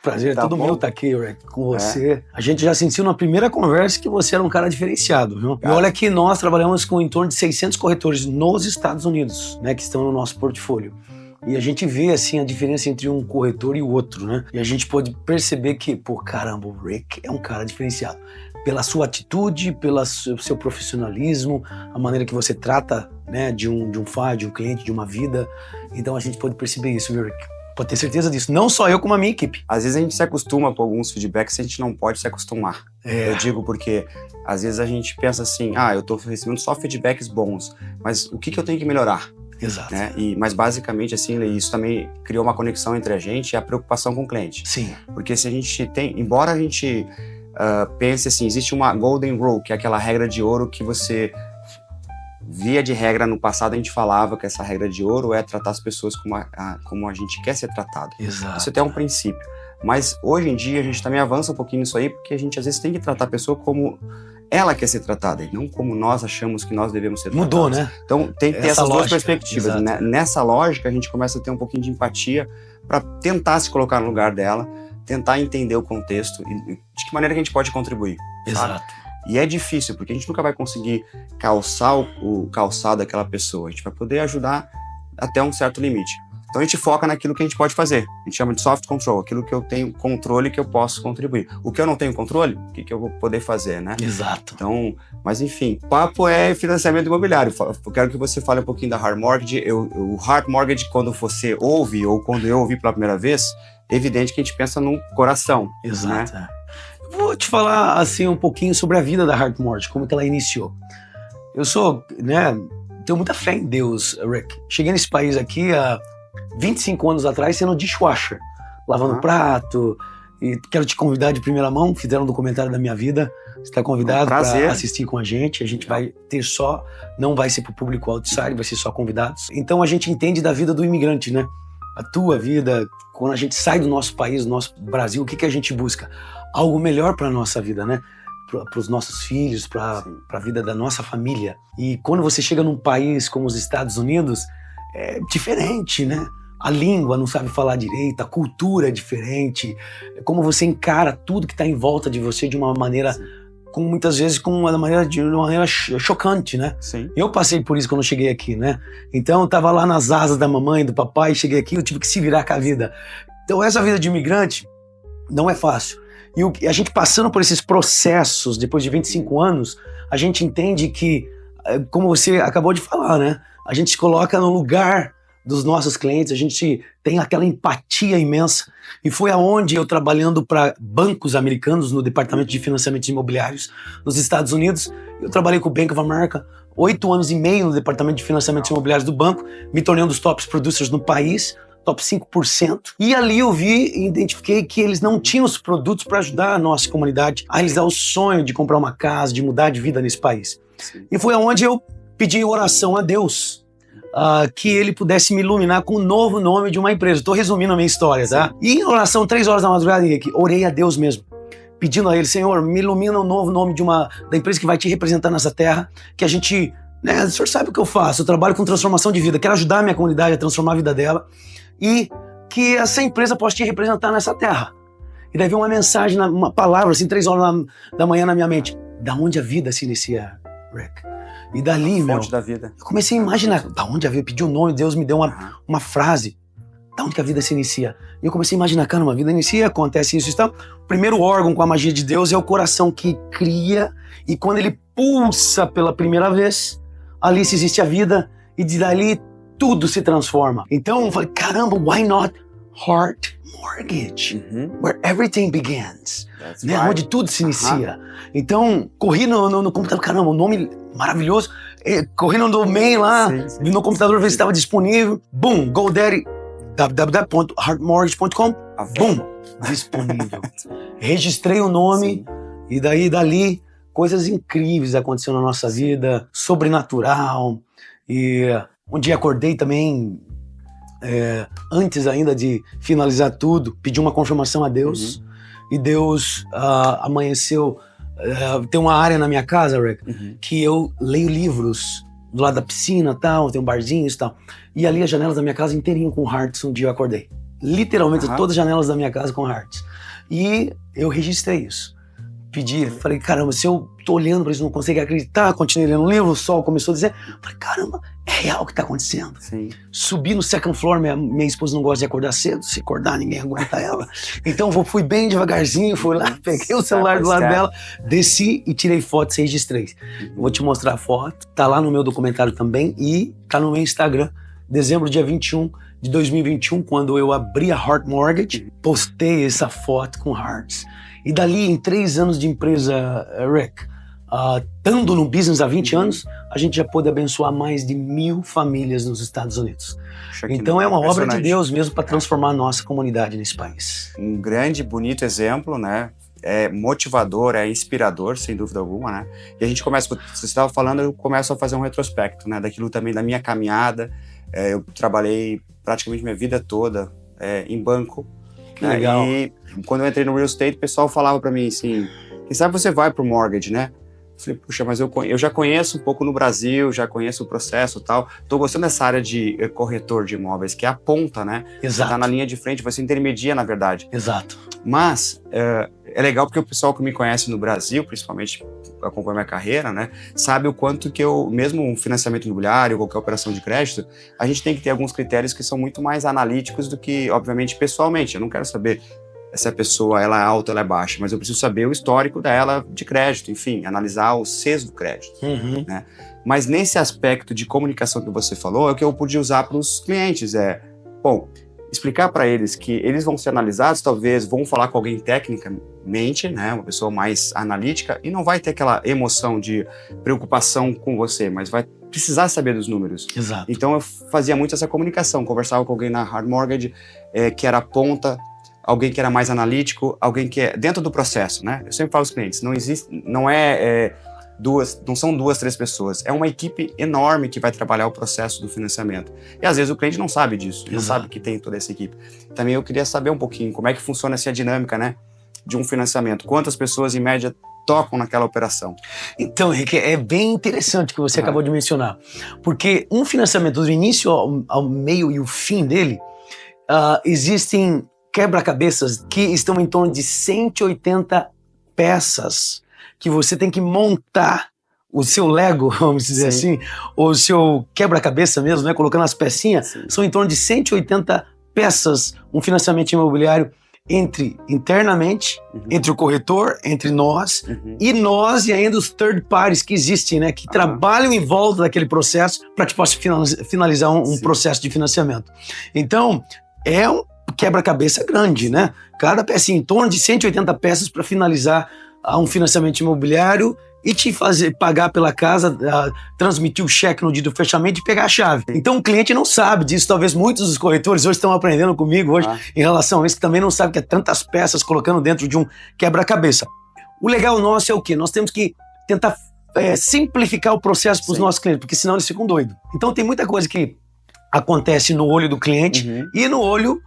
Prazer, Tá todo bom? mundo tá aqui, Rick, com você. A gente já sentiu na primeira conversa que você era um cara diferenciado, viu? E olha que nós trabalhamos com em torno de 600 corretores nos Estados Unidos, né, que estão no nosso portfólio. E a gente vê, assim, a diferença entre um corretor e o outro, né? E a gente pode perceber que, pô, caramba, o Rick é um cara diferenciado. Pela sua atitude, pelo seu profissionalismo, a maneira que você trata, né, de um cliente, de uma vida. Então a gente pode perceber isso, viu, Rick? Pode ter certeza disso. Não só eu, como a minha equipe. Às vezes a gente se acostuma com alguns feedbacks que a gente não pode se acostumar. Eu digo porque às vezes a gente pensa assim, eu tô recebendo só feedbacks bons, mas o que eu tenho que melhorar? Exato. Né? Mas basicamente assim, isso também criou uma conexão entre a gente e a preocupação com o cliente. Sim. Porque se a gente tem, embora a gente pense assim, existe uma golden rule, que é aquela regra de ouro que você, via de regra, no passado a gente falava que essa regra de ouro é tratar as pessoas como a gente quer ser tratado. Exato. Isso até é um princípio. Mas hoje em dia a gente também avança um pouquinho nisso aí, porque a gente às vezes tem que tratar a pessoa como ela quer ser tratada, e não como nós achamos que nós devemos ser tratados. Mudou, né? Então tem que ter Essa essas duas lógica, perspectivas. Né? Nessa lógica a gente começa a ter um pouquinho de empatia para tentar se colocar no lugar dela, tentar entender o contexto e de que maneira que a gente pode contribuir. Exato. Sabe? E é difícil, porque a gente nunca vai conseguir calçar o calçado daquela pessoa. A gente vai poder ajudar até um certo limite. Então a gente foca naquilo que a gente pode fazer. A gente chama de soft control, aquilo que eu tenho controle, que eu posso contribuir. O que eu não tenho controle, o que eu vou poder fazer, né? Exato. Então, mas enfim, o papo é financiamento imobiliário. Eu quero que você fale um pouquinho da Hard Mortgage. O Hard Mortgage, quando você ouve, ou quando eu ouvi pela primeira vez, é evidente que a gente pensa num coração. Exato. Né? Vou te falar, assim, um pouquinho sobre a vida da Hard Mortgage, como que ela iniciou. Eu sou, né, tenho muita fé em Deus, Rick. Cheguei nesse país aqui há 25 anos atrás sendo dishwasher, lavando prato, e quero te convidar de primeira mão, fizeram um documentário da minha vida, você está convidado para assistir com a gente vai ter não vai ser para o público outside, vai ser só convidados. Então a gente entende da vida do imigrante, né? A tua vida, quando a gente sai do nosso país, do nosso Brasil, o que a gente busca? Algo melhor para a nossa vida, né? Para os nossos filhos, para a vida da nossa família. E quando você chega num país como os Estados Unidos, é diferente, né? A língua não sabe falar direito, a cultura é diferente, é como você encara tudo que está em volta de você de uma maneira, muitas vezes de uma maneira chocante, né? Sim. Eu passei por isso quando eu cheguei aqui, né? Então eu tava lá nas asas da mamãe, do papai, cheguei aqui, eu tive que se virar com a vida. Então essa vida de imigrante não é fácil. E a gente passando por esses processos, depois de 25 anos, a gente entende que, como você acabou de falar, né? A gente se coloca no lugar dos nossos clientes, a gente tem aquela empatia imensa. E foi aonde eu, trabalhando para bancos americanos no departamento de financiamentos imobiliários nos Estados Unidos, eu trabalhei com o Bank of America, 8 anos e meio no departamento de financiamentos imobiliários do banco, me tornei um dos tops producers no país, top 5%. E ali eu vi e identifiquei que eles não tinham os produtos para ajudar a nossa comunidade a realizar o sonho de comprar uma casa, de mudar de vida nesse país. Sim. E foi aonde eu pedi oração a Deus, que ele pudesse me iluminar com um novo nome de uma empresa. Estou resumindo a minha história, tá? E em oração, 3 horas da madrugada, Henrique, orei a Deus mesmo, pedindo a ele, Senhor, me ilumina o novo nome da empresa que vai te representar nessa terra, que a gente, né, o senhor sabe o que eu faço, eu trabalho com transformação de vida, quero ajudar a minha comunidade a transformar a vida dela, e que essa empresa possa te representar nessa terra. E daí veio uma mensagem, uma palavra, assim, 3 horas da manhã na minha mente. Da onde a vida se inicia, Rick? E dali, Fonte da vida. eu comecei a imaginar, da onde a vida, eu pedi um nome, Deus me deu uma frase, da onde que a vida se inicia? E eu comecei a imaginar, cara, uma vida inicia, acontece isso e tal. O primeiro órgão com a magia de Deus é o coração que cria, e quando ele pulsa pela primeira vez, ali se existe a vida, e dali tudo se transforma. Então eu falei, caramba, why not Heart Mortgage? Where everything begins. Né? Right. Onde tudo se inicia. Então, corri no computador, caramba, um nome maravilhoso. Corri no domain lá, no computador ver se estava disponível. Boom, GoDaddy, www.heartmortgage.com. Boom, disponível. Registrei o nome e dali coisas incríveis aconteceram na nossa vida, sobrenatural. E um dia acordei também, antes ainda de finalizar tudo, pedi uma confirmação a Deus. E Deus amanheceu. Tem uma área na minha casa, Rick, que eu leio livros do lado da piscina, tal, tem um barzinho e tal. E ali as janelas da minha casa inteirinho com hearts, um dia eu acordei. literalmente todas as janelas da minha casa com hearts. E eu registrei isso. Pedi, falei, caramba, se eu tô olhando pra isso, não consigo acreditar, continuei lendo o livro, o sol começou a dizer, falei, caramba, é real o que tá acontecendo. Sim. Subi no second floor, minha esposa não gosta de acordar cedo, se acordar ninguém aguenta ela. Então fui bem devagarzinho, fui lá, peguei o celular do lado dela, desci e tirei fotos e registrei. Vou te mostrar a foto, tá lá no meu documentário também e tá no meu Instagram, dezembro, dia 21 de 2021, quando eu abri a Heart Mortgage, postei essa foto com Hearts. E dali, em 3 anos de empresa, Rick, estando no business há 20 anos, a gente já pôde abençoar mais de 1.000 famílias nos Estados Unidos. Então é uma obra de Deus mesmo para transformar a nossa comunidade nesse país. Um grande, bonito exemplo, né? É motivador, é inspirador, sem dúvida alguma, né? E a gente começa, você estava falando, eu começo a fazer um retrospecto, né? Daquilo também da minha caminhada. Eu trabalhei praticamente minha vida toda em banco. Né? Legal. E quando eu entrei no real estate, o pessoal falava para mim assim, quem sabe você vai pro mortgage, né? Eu falei, puxa, mas eu já conheço um pouco no Brasil, já conheço o processo e tal. Tô gostando dessa área de corretor de imóveis, que é a ponta, né? Exato. Você tá na linha de frente, você intermedia, na verdade. Exato. Mas é legal porque o pessoal que me conhece no Brasil, principalmente acompanha minha carreira, né, sabe o quanto que mesmo um financiamento imobiliário, qualquer operação de crédito, a gente tem que ter alguns critérios que são muito mais analíticos do que, obviamente, pessoalmente. Eu não quero saber se a pessoa ela é alta ou ela é baixa, mas eu preciso saber o histórico dela de crédito, enfim, analisar o CES do crédito. Né? Mas nesse aspecto de comunicação que você falou, é o que eu podia usar para os clientes. Bom, explicar para eles que eles vão ser analisados, talvez vão falar com alguém tecnicamente, né, uma pessoa mais analítica, e não vai ter aquela emoção de preocupação com você, mas vai precisar saber dos números. Exato. Então eu fazia muito essa comunicação, conversava com alguém na Heart Mortgage, que era a ponta, alguém que era mais analítico, alguém que é dentro do processo, né? Eu sempre falo aos clientes, não são 2, 3 pessoas, é uma equipe enorme que vai trabalhar o processo do financiamento. E às vezes o cliente não sabe disso, não sabe que tem toda essa equipe. Também eu queria saber um pouquinho como é que funciona essa dinâmica, né, de um financiamento. Quantas pessoas em média tocam naquela operação? Então, Henrique, é bem interessante o que você acabou de mencionar, porque um financiamento do início ao meio e o fim dele, existem quebra-cabeças que estão em torno de 180 peças que você tem que montar o seu Lego, vamos dizer assim, ou o seu quebra-cabeça mesmo, né, colocando as pecinhas. São em torno de 180 peças, um financiamento imobiliário internamente, entre o corretor, entre nós, e ainda os third parties que existem, né, que trabalham em volta daquele processo para que possa finalizar um processo de financiamento. Então, é um quebra-cabeça grande, né? Cada pecinha, em torno de 180 peças para finalizar um financiamento imobiliário e te fazer pagar pela casa, transmitir o cheque no dia do fechamento e pegar a chave. Então o cliente não sabe disso. Talvez muitos dos corretores hoje estão aprendendo comigo hoje em relação a isso, que também não sabe que é tantas peças colocando dentro de um quebra-cabeça. O legal nosso é o quê? Nós temos que tentar simplificar o processo para os nossos clientes, porque senão eles ficam doidos. Então tem muita coisa que acontece no olho do cliente e no olho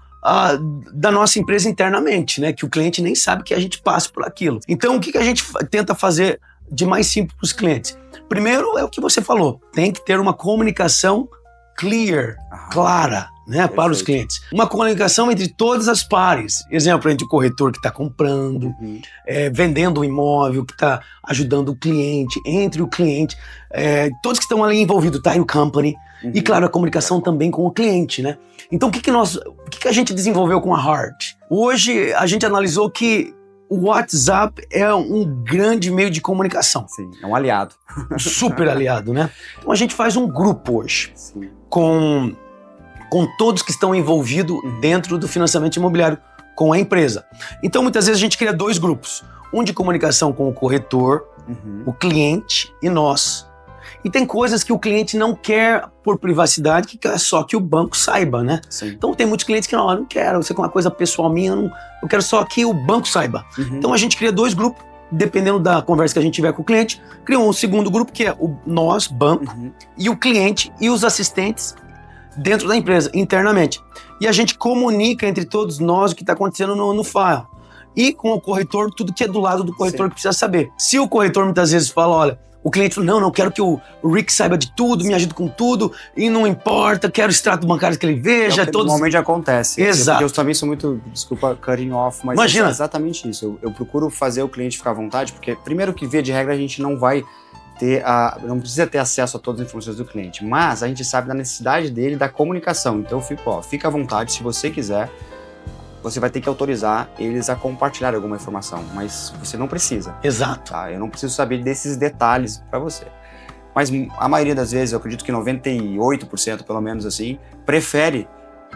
da nossa empresa internamente, né? Que o cliente nem sabe que a gente passa por aquilo. Então, o que a gente tenta fazer de mais simples para os clientes? Primeiro, é o que você falou. Tem que ter uma comunicação clara, né, para os clientes. Uma comunicação entre todas as partes. Exemplo, entre o corretor que está comprando, vendendo o imóvel, que está ajudando o cliente, entre o cliente, todos que estão ali envolvidos, title company, e claro, a comunicação também com o cliente, né? Então, o que a gente desenvolveu com a Heart? Hoje, a gente analisou que o WhatsApp é um grande meio de comunicação. Sim, é um aliado. Super aliado, né? Então, a gente faz um grupo hoje com todos que estão envolvidos dentro do financiamento imobiliário com a empresa. Então, muitas vezes, a gente cria 2 grupos. Um de comunicação com o corretor, o cliente e nós. E tem coisas que o cliente não quer por privacidade, que quer só que o banco saiba, né? Então tem muitos clientes que não quero, isso é uma coisa pessoal minha, eu quero só que o banco saiba. Então a gente cria 2 grupos, dependendo da conversa que a gente tiver com o cliente, cria um segundo grupo que é o nós, banco, e o cliente e os assistentes dentro da empresa, internamente. E a gente comunica entre todos nós o que está acontecendo no file. E com o corretor, tudo que é do lado do corretor que precisa saber. Se o corretor muitas vezes fala, olha, O cliente falou, não, quero que o Rick saiba de tudo, me ajude com tudo, e não importa, quero o extrato bancário que ele veja. Normalmente acontece. Exato. Porque eu também sou muito, desculpa, cutting off, mas Imagina. É exatamente isso. Eu procuro fazer o cliente ficar à vontade, porque primeiro que via de regra a gente não vai não precisa ter acesso a todas as informações do cliente, mas a gente sabe da necessidade dele da comunicação. Então eu fico, fica à vontade, se você quiser, você vai ter que autorizar eles a compartilhar alguma informação, mas você não precisa. Exato. Tá? Eu não preciso saber desses detalhes para você. Mas a maioria das vezes, eu acredito que 98% pelo menos assim, prefere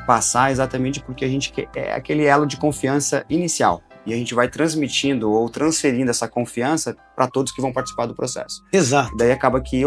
passar exatamente porque a gente é aquele elo de confiança inicial. E a gente vai transmitindo ou transferindo essa confiança para todos que vão participar do processo. Exato. Daí acaba que,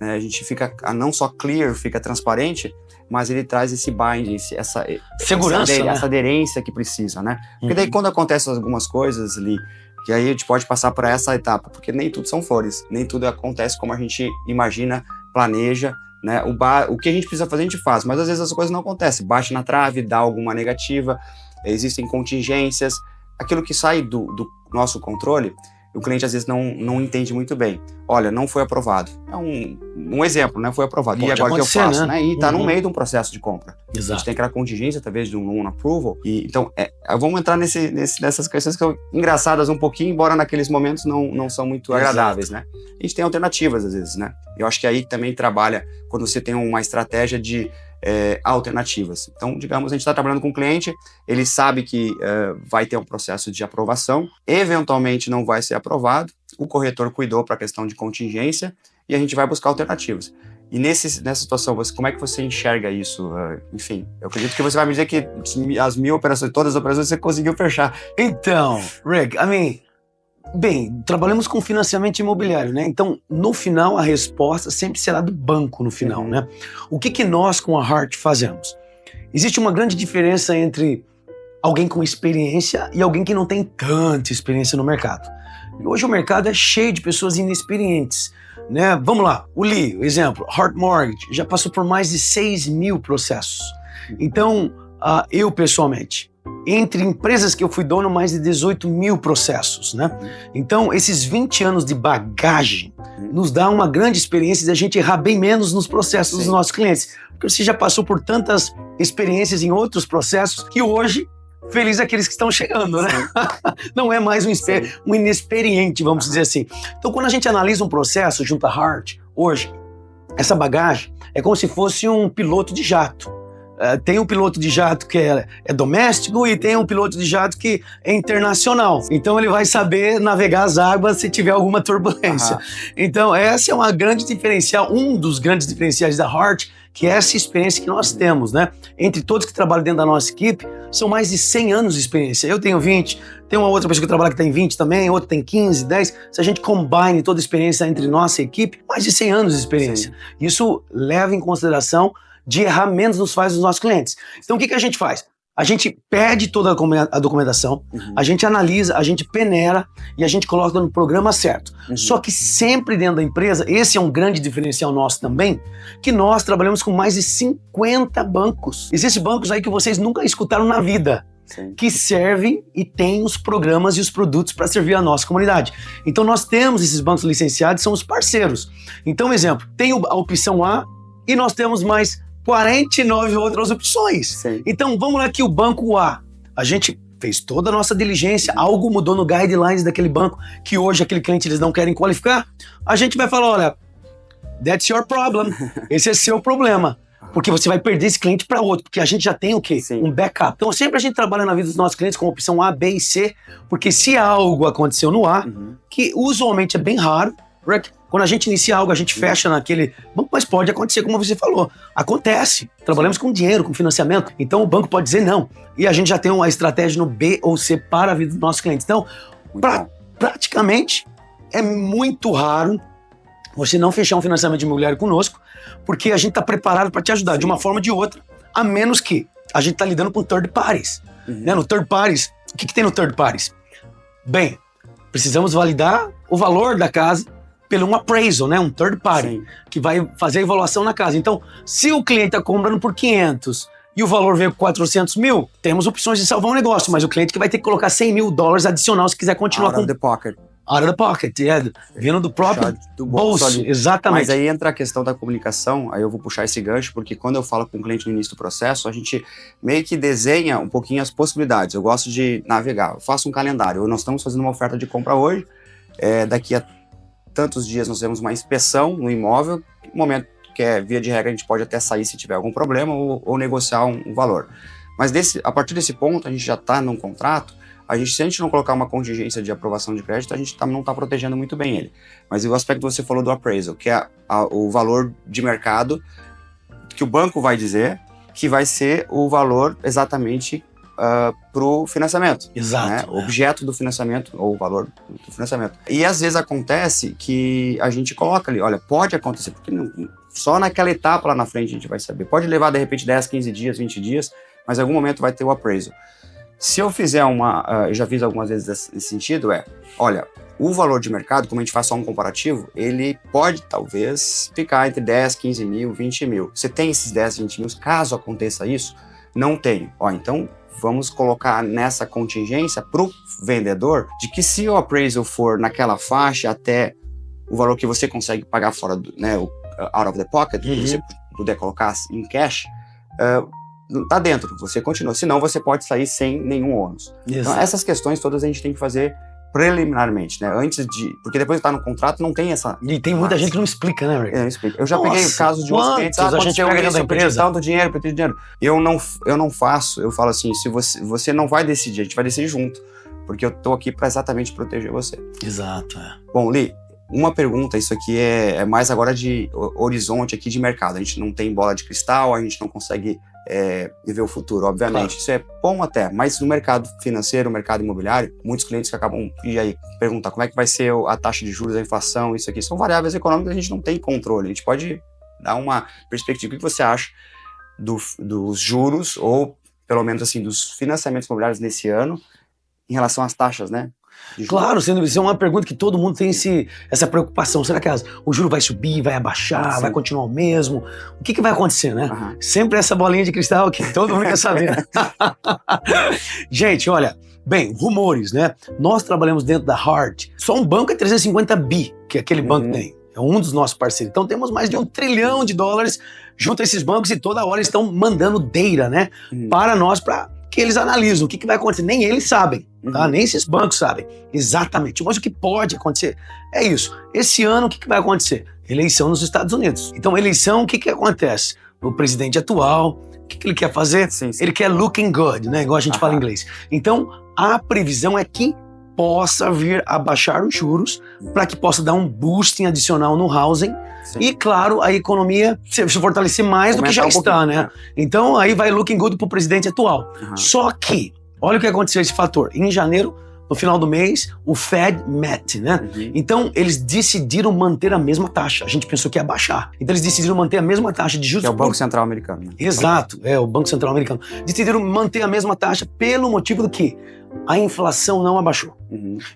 né, a gente fica não só clear, fica transparente, mas ele traz esse bind, essa segurança, essa aderência que precisa, né? Porque daí quando acontecem algumas coisas ali, que aí a gente pode passar para essa etapa, porque nem tudo são flores, nem tudo acontece como a gente imagina, planeja, né? O que a gente precisa fazer, a gente faz, mas às vezes as coisas não acontecem, bate na trave, dá alguma negativa, existem contingências, aquilo que sai do nosso controle, o cliente às vezes não entende muito bem. Olha, não foi aprovado. É um exemplo, né? Foi aprovado. Pode e agora o que eu faço? Né? E está no Uhum. meio de um processo de compra. Exato. A gente tem aquela contingência, talvez, de um non-approval. Então, vamos entrar nessas questões que são engraçadas um pouquinho, embora naqueles momentos não são muito agradáveis, né? A gente tem alternativas, às vezes, né? Eu acho que aí também trabalha quando você tem uma estratégia de alternativas. Então, digamos, a gente está trabalhando com um cliente, ele sabe que vai ter um processo de aprovação, eventualmente não vai ser aprovado, o corretor cuidou para a questão de contingência e a gente vai buscar alternativas. E nessa situação, como é que você enxerga isso? Enfim, eu acredito que você vai me dizer que as 1000 operações, todas as operações você conseguiu fechar. Então, Rick, bem, trabalhamos com financiamento imobiliário, né? Então, no final, a resposta sempre será do banco no final, né? O que nós, com a Heart, fazemos? Existe uma grande diferença entre alguém com experiência e alguém que não tem tanta experiência no mercado. E hoje o mercado é cheio de pessoas inexperientes, né? Vamos lá, o Lee, exemplo, Heart Mortgage, já passou por mais de 6.000 processos. Então, eu pessoalmente, entre empresas que eu fui dono, mais de 18.000 processos, né? Então, esses 20 anos de bagagem nos dá uma grande experiência de a gente errar bem menos nos processos dos nossos clientes. Porque você já passou por tantas experiências em outros processos que hoje, feliz aqueles que estão chegando, né? Não é mais um inexperiente, vamos dizer assim. Então, quando a gente analisa um processo junto à Heart, hoje, essa bagagem é como se fosse um piloto de jato. Tem um piloto de jato que é doméstico e tem um piloto de jato que é internacional. Então ele vai saber navegar as águas se tiver alguma turbulência. Então essa é uma grande diferencial, um dos grandes diferenciais da Heart, que é essa experiência que nós temos, né? Entre todos que trabalham dentro da nossa equipe, são mais de 100 anos de experiência. Eu tenho 20, tem uma outra pessoa que trabalha que tem 20 também, outra tem 15, 10. Se a gente combine toda a experiência entre nossa equipe, mais de 100 anos de experiência. Sim. Isso leva em consideração de errar menos nos files dos nossos clientes. Então o que a gente faz? A gente pede toda a documentação, a gente analisa, a gente peneira e a gente coloca no programa certo. Só que sempre dentro da empresa, esse é um grande diferencial nosso também, que nós trabalhamos com mais de 50 bancos. Existem bancos aí que vocês nunca escutaram na vida. Sim. Que servem e têm os programas e os produtos para servir a nossa comunidade. Então nós temos esses bancos licenciados, são os parceiros. Então, exemplo, tem a opção A e nós temos mais 49 outras opções. Sim. Então, vamos lá que o banco A, a gente fez toda a nossa diligência, algo mudou no guidelines daquele banco, que hoje aquele cliente eles não querem qualificar, a gente vai falar, olha, that's your problem, esse é seu problema, porque você vai perder esse cliente para outro, porque a gente já tem o quê? Sim. Um backup. Então, sempre a gente trabalha na vida dos nossos clientes com opção A, B e C, porque se algo aconteceu no A, que usualmente é bem raro, quando a gente inicia algo, a gente fecha naquele banco, mas pode acontecer, como você falou. Acontece. Trabalhamos com dinheiro, com financiamento. Então o banco pode dizer não. E a gente já tem uma estratégia no B ou C para a vida dos nossos clientes. Então, praticamente, é muito raro você não fechar um financiamento imobiliário conosco, porque a gente está preparado para te ajudar de uma forma ou de outra, a menos que a gente está lidando com third parties. Né? No third parties, o que tem no third parties? Bem, precisamos validar o valor da casa pelo um appraisal, né? Um third party, sim, que vai fazer a evaluação na casa. Então, se o cliente está comprando por 500 e o valor veio por 400 mil, temos opções de salvar um negócio, mas o cliente que vai ter que colocar $100 mil adicional se quiser continuar out of the pocket. out of the pocket, vindo do próprio do bolso, ali. exatamente. Mas aí entra a questão da comunicação, aí eu vou puxar esse gancho, porque quando eu falo com o cliente no início do processo, a gente meio que desenha um pouquinho as possibilidades. Eu gosto de navegar, eu faço um calendário. Nós estamos fazendo uma oferta de compra hoje, daqui a tantos dias nós temos uma inspeção no imóvel, no momento que via de regra a gente pode até sair se tiver algum problema ou negociar um valor. Mas a partir desse ponto, a gente já está num contrato, se a gente não colocar uma contingência de aprovação de crédito, a gente não está protegendo muito bem ele. Mas o aspecto que você falou do appraisal, que é o valor de mercado que o banco vai dizer que vai ser o valor exatamente para o financiamento. Exato. Né? O objeto do financiamento, ou o valor do financiamento. E às vezes acontece que a gente coloca ali, olha, pode acontecer, porque só naquela etapa lá na frente a gente vai saber. Pode levar de repente 10, 15 dias, 20 dias, mas em algum momento vai ter o appraisal. Se eu fizer eu já fiz algumas vezes nesse sentido, olha, o valor de mercado, como a gente faz só um comparativo, ele pode talvez ficar entre 10, 15 mil, 20 mil. Você tem esses 10, 20 mil, caso aconteça isso? Não tenho. Então vamos colocar nessa contingência para o vendedor de que se o appraisal for naquela faixa até o valor que você consegue pagar fora do, o out of the pocket, que você puder colocar em cash, tá dentro, você continua, senão você pode sair sem nenhum ônus. Então essas questões todas a gente tem que fazer preliminarmente, né? Porque depois de estar no contrato não tem essa... E tem muita gente que não explica, né, Rick? Não explica. Eu já peguei o caso de uns clientes, a gente pega dentro da empresa. Tanto dinheiro, eu não faço, eu falo assim, se você não vai decidir, a gente vai decidir junto, porque eu tô aqui para exatamente proteger você. Exato, Bom, Lee, uma pergunta, isso aqui é mais agora de horizonte aqui de mercado, a gente não tem bola de cristal, a gente não consegue ver o futuro, obviamente. Claro. Isso é bom até, mas no mercado financeiro, no mercado imobiliário, muitos clientes que acabam, e aí, perguntar como é que vai ser a taxa de juros, a inflação, isso aqui, são variáveis econômicas que a gente não tem controle, a gente pode dar uma perspectiva. O que você acha dos juros, ou pelo menos assim, dos financiamentos imobiliários nesse ano, em relação às taxas, né? Claro, isso é uma pergunta que todo mundo tem essa preocupação. Será que o juro vai subir, vai abaixar, vai continuar o mesmo? O que vai acontecer, né? Sempre essa bolinha de cristal que todo mundo quer saber. Gente, olha, bem, rumores, né? Nós trabalhamos dentro da Hart. Só um banco é 350 bi, que aquele banco tem. É um dos nossos parceiros. Então temos mais de $1 trilhão junto a esses bancos e toda hora estão mandando data, né? Para nós, para que eles analisam o que vai acontecer. Nem eles sabem, tá? Nem esses bancos sabem exatamente. Mas o que pode acontecer é isso. Esse ano, o que vai acontecer? Eleição nos Estados Unidos. Então, eleição, o que acontece? O presidente atual, o que ele quer fazer? Sim. Ele quer looking good, né? Igual a gente fala em inglês. Então, a previsão é que possa vir a baixar os juros para que possa dar um boosting adicional no housing. Sim. E, claro, a economia se fortalecer mais do que já está, né? Então, aí vai looking good pro presidente atual. Só que, olha o que aconteceu esse fator. Em janeiro, no final do mês, o Fed met, né? Então, eles decidiram manter a mesma taxa. A gente pensou que ia baixar. Então, eles decidiram manter a mesma taxa de juros. Que é o Banco Central americano. Né? Exato, o Banco Central americano. Decidiram manter a mesma taxa pelo motivo do que a inflação não abaixou.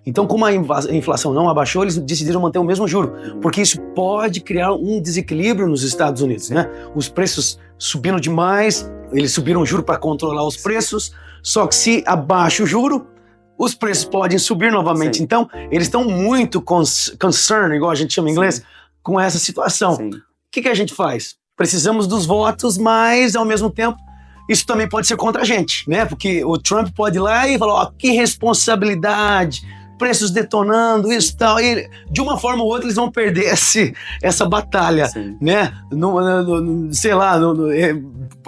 Então, como a inflação não abaixou, eles decidiram manter o mesmo juro, porque isso pode criar um desequilíbrio nos Estados Unidos, né? Os preços subindo demais, eles subiram o juro para controlar os preços, só que se abaixa o juro, os preços podem subir novamente. Sim. Então, eles estão muito concerned, igual a gente chama em inglês, com essa situação. O que a gente faz? Precisamos dos votos, mas, ao mesmo tempo, isso também pode ser contra a gente, né? Porque o Trump pode ir lá e falar, que responsabilidade, preços detonando, isso e tal. E, de uma forma ou outra, eles vão perder essa batalha, né?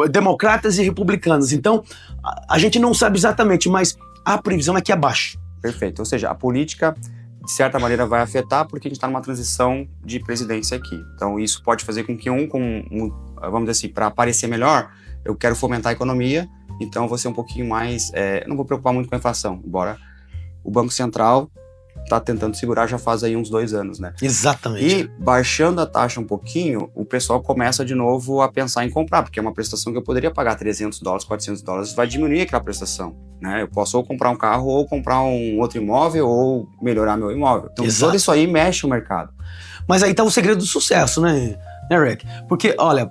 Democratas e republicanos. Então, a gente não sabe exatamente, mas a previsão é que abaixe. Perfeito. Ou seja, a política, de certa maneira, vai afetar porque a gente está numa transição de presidência aqui. Então, isso pode fazer com que vamos dizer assim, para aparecer melhor, eu quero fomentar a economia, então eu vou ser um pouquinho mais... não vou preocupar muito com a inflação, embora o Banco Central está tentando segurar já faz aí uns 2 anos, né? Exatamente. E baixando a taxa um pouquinho, o pessoal começa de novo a pensar em comprar, porque é uma prestação que eu poderia pagar $300, $400, vai diminuir aquela prestação, né? Eu posso ou comprar um carro, ou comprar um outro imóvel, ou melhorar meu imóvel. Então, tudo isso aí mexe o mercado. Mas aí tá o segredo do sucesso, né, Rick? Porque, olha,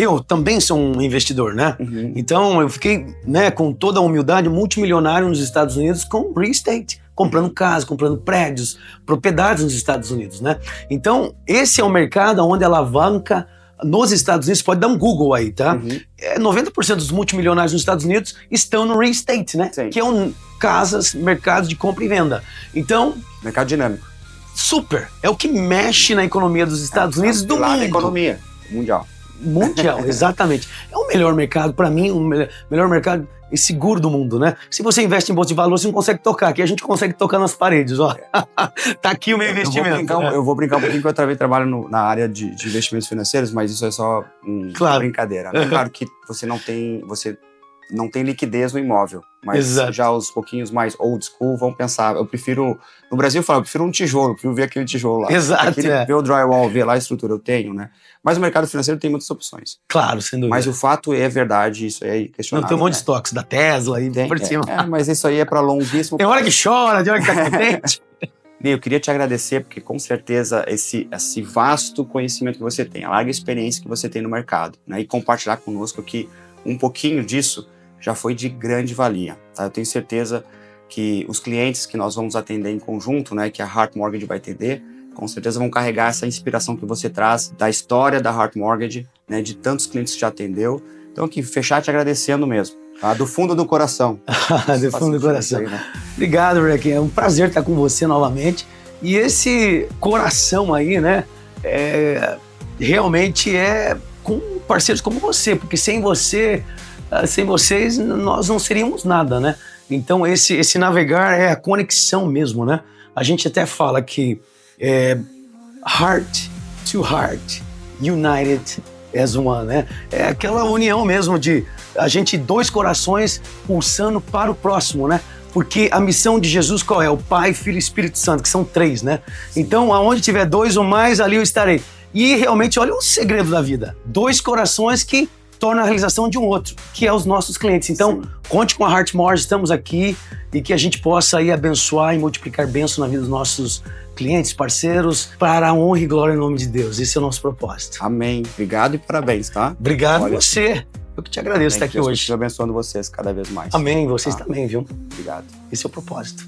eu também sou um investidor, né? Uhum. Então eu fiquei, né, com toda a humildade, multimilionário nos Estados Unidos com real estate, comprando casa, comprando prédios, propriedades nos Estados Unidos, né? Então esse é o mercado onde a alavanca nos Estados Unidos, pode dar um Google aí, tá? Uhum. 90% dos multimilionários nos Estados Unidos estão no real estate, né? Sim. Que é casas, mercados de compra e venda. Então, Mercado dinâmico. super. É o que mexe na economia dos Estados Unidos e do Lá mundo. na economia mundial. Mundial, exatamente. É o melhor mercado, para mim, o melhor mercado e seguro do mundo, né? Se você investe em bolsa de valores, você não consegue tocar. Aqui a gente consegue tocar nas paredes, ó. Tá aqui o meu investimento. Eu vou brincar um pouquinho, que eu também trabalho na área de investimentos financeiros, mas isso é só uma brincadeira. É claro que você não tem liquidez no imóvel, mas Exato. já os pouquinhos mais old school vão pensar, eu prefiro, no Brasil eu falo, eu prefiro um tijolo, eu prefiro ver aquele tijolo lá. Exato, Ver o drywall, ver lá a estrutura, eu tenho, né? Mas o mercado financeiro tem muitas opções. Claro, sem dúvida. Mas o fato é verdade, isso é Não, questionável. tem um monte de estoques da Tesla aí por cima. Mas isso aí é para longuíssimo. Tem hora que chora, tem hora que tá contente. Eu queria te agradecer, porque com certeza esse vasto conhecimento que você tem, a larga experiência que você tem no mercado, né, e compartilhar conosco aqui um pouquinho disso já foi de grande valia. Tá? Eu tenho certeza que os clientes que nós vamos atender em conjunto, né, que a Heart Mortgage vai atender, com certeza vão carregar essa inspiração que você traz da história da Heart Mortgage, né, de tantos clientes que já atendeu. Então, aqui, fechar te agradecendo mesmo, tá? Do fundo do coração. Do fundo do coração. Aí, né? Obrigado, Rick. É um prazer estar com você novamente. E esse coração aí, né, realmente é com parceiros como você, porque sem vocês, nós não seríamos nada, né? Então, esse navegar é a conexão mesmo, né? A gente até fala que heart to heart, united as one, né? É aquela união mesmo de a gente, dois corações pulsando para o próximo, né? Porque a missão de Jesus qual é? O Pai, Filho e Espírito Santo, que são três, né? Então, aonde tiver dois ou mais, ali eu estarei. E realmente, olha o segredo da vida. Dois corações que tornam a realização de um outro, que é os nossos clientes. Então, conte com a Heart Mortgage, estamos aqui e que a gente possa aí abençoar e multiplicar bênçãos na vida dos nossos clientes, parceiros, para a honra e glória em nome de Deus. Esse é o nosso propósito. Amém. Obrigado e parabéns, tá? Obrigado você. Eu que te agradeço estar aqui Deus hoje. Continue abençoando vocês cada vez mais. Amém. Vocês também, viu? Obrigado. Esse é o propósito.